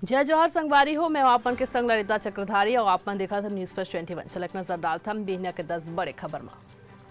जय जोहर संगवारी हो। मैं आपन के संग ललिता चक्रधारी और आपन देखा था न्यूज प्लस 21। चलक नजर डालता हम बिहनिया के 10 बड़े खबर में।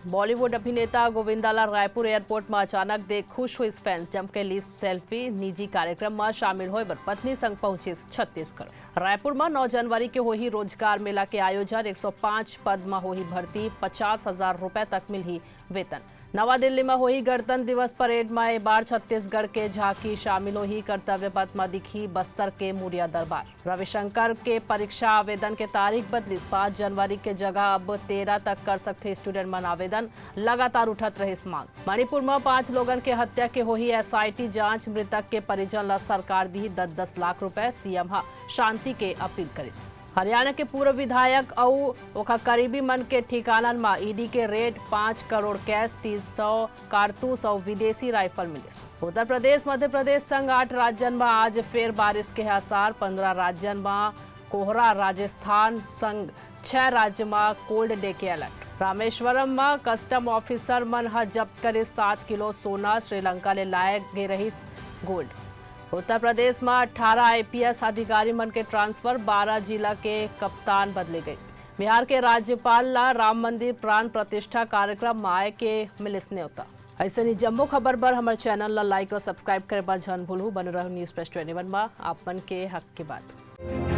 बॉलीवुड अभिनेता गोविंदा रायपुर एयरपोर्ट में अचानक देख खुश हुई फैंस जम के ली सेल्फी। निजी कार्यक्रम में शामिल होए बर पत्नी संग पहुंचे छत्तीसगढ़। रायपुर में 9 जनवरी के होही रोजगार मेला के आयोजन। 105 पद में होही भर्ती। 50,000 रुपए तक मिली वेतन। नवा दिल्ली में होही गणतंत्र दिवस परेड में एक बार छत्तीसगढ़ के झांकी शामिल होही। कर्तव्य पथ में दिखी बस्तर के मुरिया दरबार। रविशंकर के परीक्षा आवेदन के तारीख बदली। 5 जनवरी के जगह अब 13 तक कर सकते स्टूडेंट मन आवेदन। लगातार उठत रही मांग। मणिपुर में 5 लोगन के हत्या के होही SIT जांच। मृतक के परिजन ला सरकार दी 10-10 लाख रुपए। सीएम शांति के अपील करिस। हरियाणा के पूर्व विधायक और करीबी मन के ठिकानन में ईडी के रेड। 5 करोड़ कैश, 300 कारतूस और विदेशी राइफल मिले। उत्तर प्रदेश मध्य प्रदेश संग 8 राज्यन में आज फिर बारिश के आसार। 15 राज्यन में कोहरा। राजस्थान संग 6 राज्य में कोल्ड डे के अलर्ट। रामेश्वरम में कस्टम ऑफिसर मन जब्त करे 7 किलो सोना। श्रीलंका ले लाए गे रही गोल्ड। उत्तर प्रदेश में 18 IPS अधिकारी मन के ट्रांसफर। 12 जिला के कप्तान बदले गए। बिहार के राज्यपाल ला राम मंदिर प्राण प्रतिष्ठा कार्यक्रम में आए के मिलिस न्योता। ऐसे नहीं जम्मो खबर पर हमारे चैनल ला लाइक और सब्सक्राइब करे बन भूलू। बन रहो न्यूज प्लस 21 में आपन के हक की बात।